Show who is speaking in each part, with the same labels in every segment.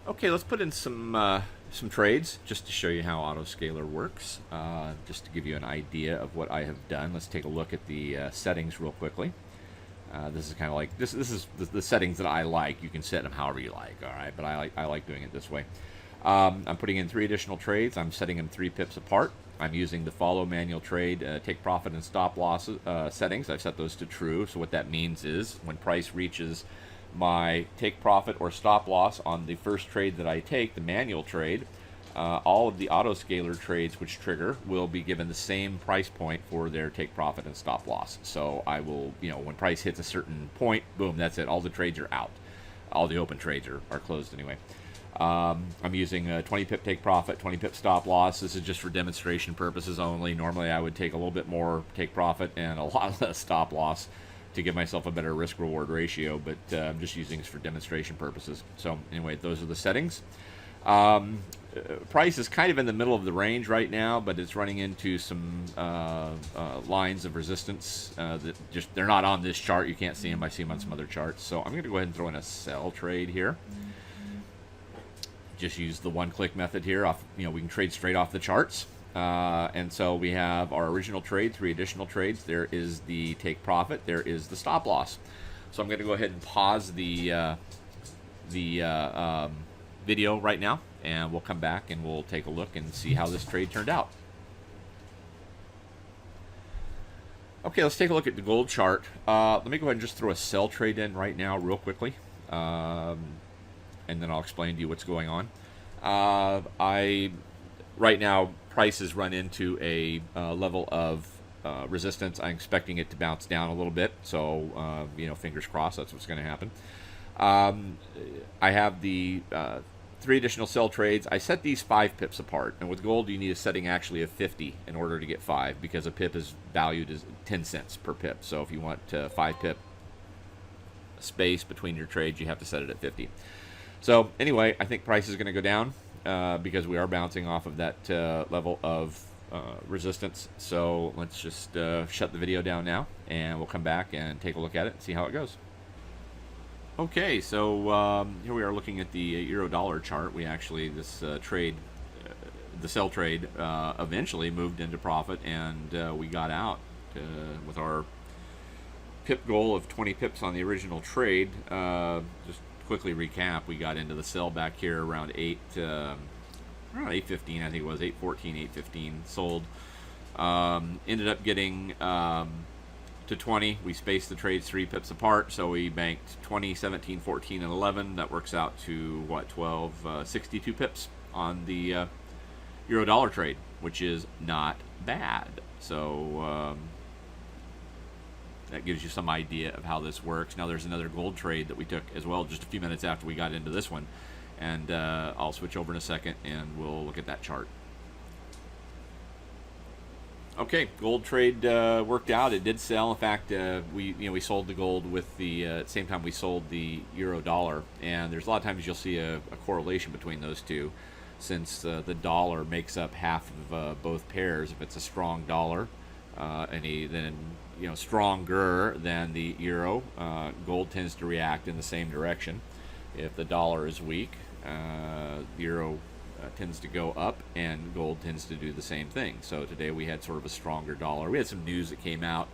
Speaker 1: Okay, let's put in some trades just to show you how Autoscaler works. Just to give you an idea of what I have done. Let's take a look at the settings real quickly. This is kind of like this is the settings that I like. You can set them however you like, all right? But I like doing it this way. I'm putting in 3 additional trades. I'm setting them 3 pips apart. I'm using the follow manual trade, take profit and stop loss settings. I've set those to true. So what that means is when price reaches my take profit or stop loss on the first trade that I take, the manual trade, all of the autoscaler trades which trigger will be given the same price point for their take profit and stop loss. So I will, when price hits a certain point, boom, that's it. All the trades are out. All the open trades are closed anyway. I'm using a 20 pip take profit, 20 pip stop loss. This is just for demonstration purposes only. Normally I would take a little bit more take profit and a lot less stop loss to give myself a better risk reward ratio, but I'm just using this for demonstration purposes. So anyway, those are the settings. Price is kind of in the middle of the range right now, but it's running into some lines of resistance that they're not on this chart. You can't see them. I see them on some other charts. So I'm going to go ahead and throw in a sell trade here. Just use the one-click method here. We can trade straight off the charts. And so we have our original trade, 3 additional trades. There is the take profit. There is the stop loss. So I'm going to go ahead and pause the video right now, and we'll come back and we'll take a look and see how this trade turned out. Okay, let's take a look at the gold chart. Let me go ahead and just throw a sell trade in right now real quickly. And then I'll explain to you what's going on. Right now, price has run into a level of resistance. I'm expecting it to bounce down a little bit, so fingers crossed, that's what's going to happen. I have the 3 additional sell trades. I set these 5 pips apart, and with gold, you need a setting actually of 50 in order to get 5, because a pip is valued as 10 cents per pip. So if you want 5 pip space between your trades, you have to set it at 50. So anyway, I think price is going to go down because we are bouncing off of that level of resistance. So let's just shut the video down now, and we'll come back and take a look at it and see how it goes. Okay, so here we are looking at the euro-dollar chart. We actually, this trade, the sell trade, eventually moved into profit, and we got out with our pip goal of 20 pips on the original trade. Just quickly recap, we got into the sell back here around 8:15, I think it was 8:14, 8:15, sold. Ended up getting to 20. We spaced the trades 3 pips apart, so we banked 20, 17, 14, and 11. That works out to what, 12, 62 pips on the euro dollar trade, which is not bad. So that gives you some idea of how this works. Now there's another gold trade that we took as well just a few minutes after we got into this one, and I'll switch over in a second and we'll look at that chart. Okay, gold trade worked out. It did sell. In fact, we sold the gold with the at the same time we sold the euro dollar, and there's a lot of times you'll see a correlation between those two, since the dollar makes up half of both pairs. If it's a strong dollar, then stronger than the euro, gold tends to react in the same direction. If the dollar is weak, the euro tends to go up, and gold tends to do the same thing. So today we had sort of a stronger dollar. We had some news that came out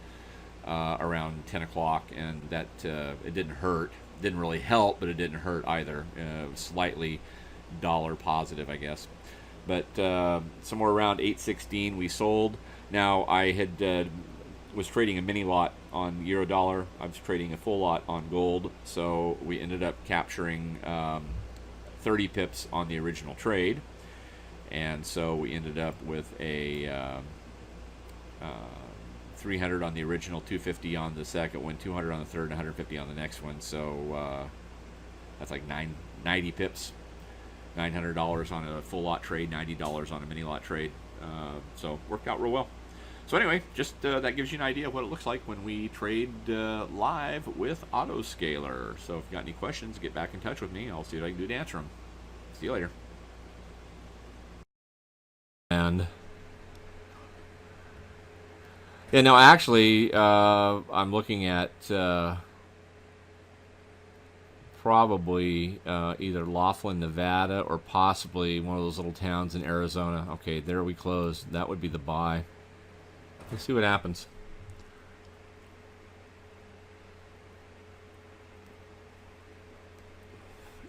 Speaker 1: around 10 o'clock, and that it didn't hurt. Didn't really help, but it didn't hurt either. Slightly dollar positive, I guess. But somewhere around 8:16 we sold. Now I had was trading a mini lot on euro dollar. I was trading a full lot on gold, so we ended up capturing 30 pips on the original trade, and so we ended up with a 300 on the original, 250 on the second one, 200 on the third, and 150 on the next one. So that's like 90 pips, $900 on a full lot trade, $90 on a mini lot trade. So worked out real well. So anyway, just that gives you an idea of what it looks like when we trade live with Autoscaler. So if you got any questions, get back in touch with me. I'll see what I can do to answer them. See you later. And yeah, no, actually, I'm looking at probably either Laughlin, Nevada, or possibly one of those little towns in Arizona. Okay, there we close. That would be the buy. Let's see what happens.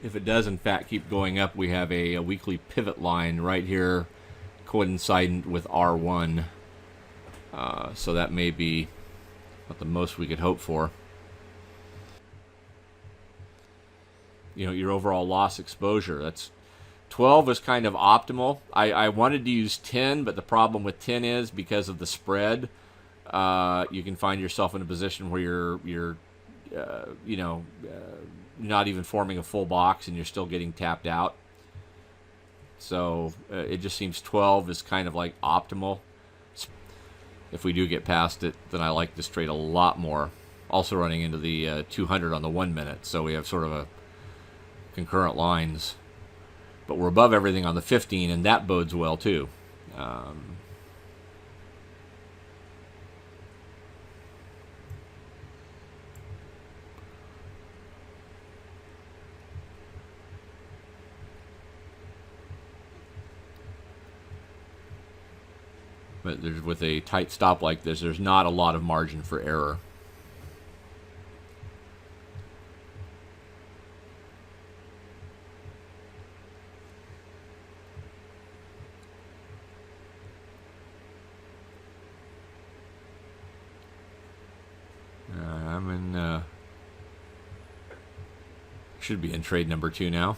Speaker 1: If it does, in fact, keep going up, we have a weekly pivot line right here coinciding with R1. So that may be not the most we could hope for. You know, your overall loss exposure, that's 12 is kind of optimal. I wanted to use 10, but the problem with 10 is because of the spread, you can find yourself in a position where you're not even forming a full box and you're still getting tapped out. So it just seems 12 is kind of like optimal. If we do get past it, then I like this trade a lot more. Also running into the 200 on the 1 minute, so we have sort of a concurrent lines. But we're above everything on the 15, and that bodes well too. But with a tight stop like this, there's not a lot of margin for error. Should be in trade number 2 now.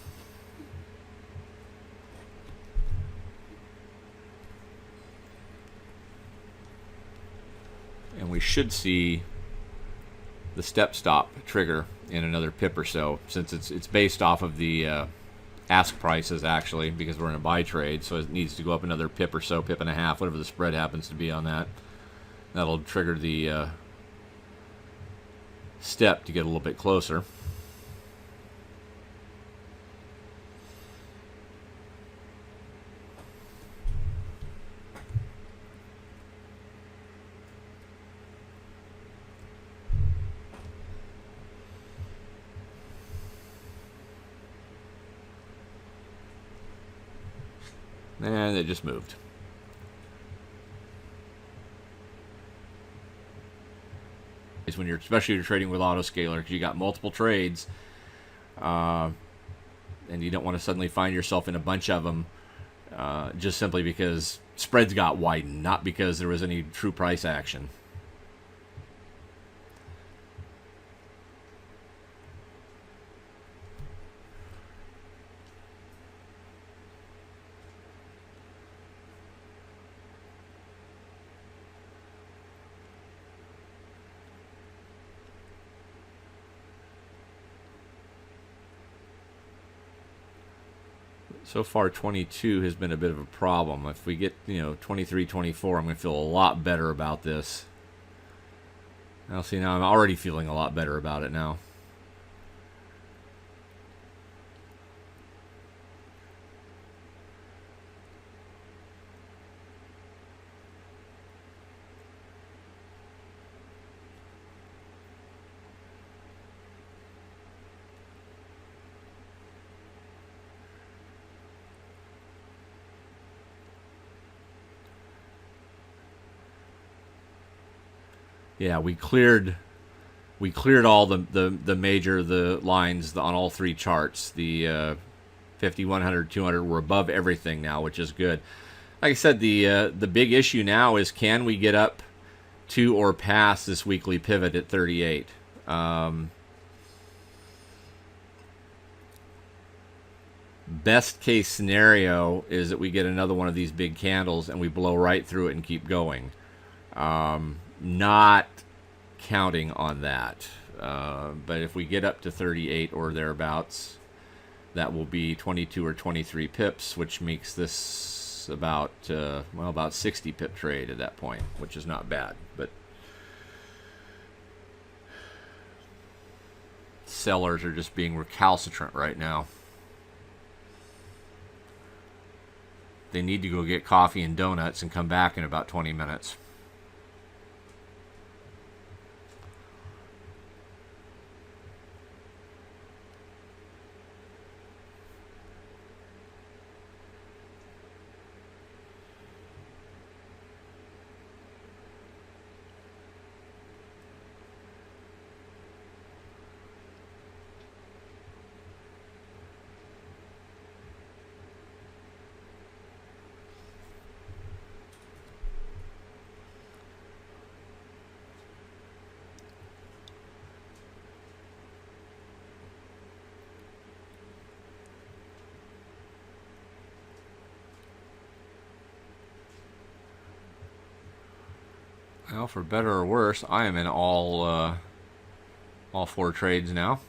Speaker 1: And we should see the step stop trigger in another pip or so, since it's based off of the ask prices actually, because we're in a buy trade, so it needs to go up another pip or so, pip and a half, whatever the spread happens to be on that. That'll trigger the step to get a little bit closer. And it just moved. When you're, especially you're trading with Autoscaler, because you got multiple trades, and you don't want to suddenly find yourself in a bunch of them, just simply because spreads got widened, not because there was any true price action. So far, 22 has been a bit of a problem. If we get, 23, 24, I'm going to feel a lot better about this. Now, see, now I'm already feeling a lot better about it now. Yeah, we cleared all the major lines on all 3 charts. The 50, 100, 200 we're above everything now, which is good. Like I said, the big issue now is, can we get up to or past this weekly pivot at 38? Best case scenario is that we get another one of these big candles and we blow right through it and keep going. Not counting on that, but if we get up to 38 or thereabouts, that will be 22 or 23 pips, which makes this about 60 pip trade at that point, which is not bad. But sellers are just being recalcitrant right now. They need to go get coffee and donuts and come back in about 20 minutes. Well, for better or worse, I am in all four trades now.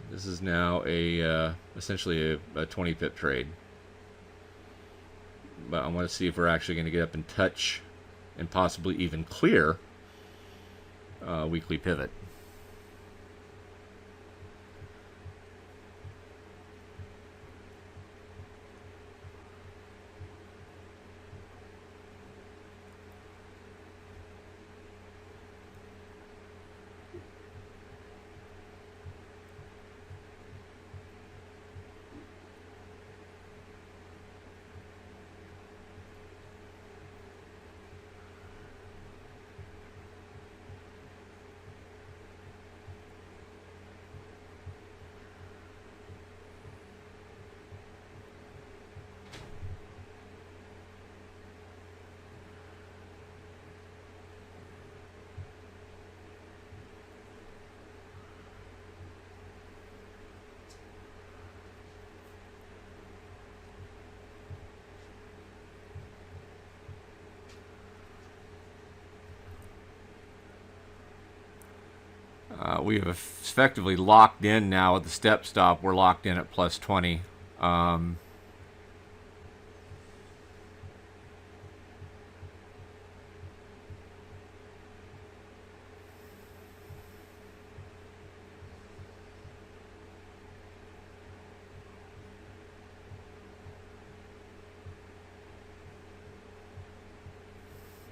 Speaker 1: This is now essentially a 20 pip trade. But I want to see if we're actually going to get up and touch and possibly even clear weekly pivot. We have effectively locked in now at the step stop. We're locked in at plus 20.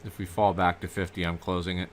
Speaker 1: If we fall back to 50, I'm closing it.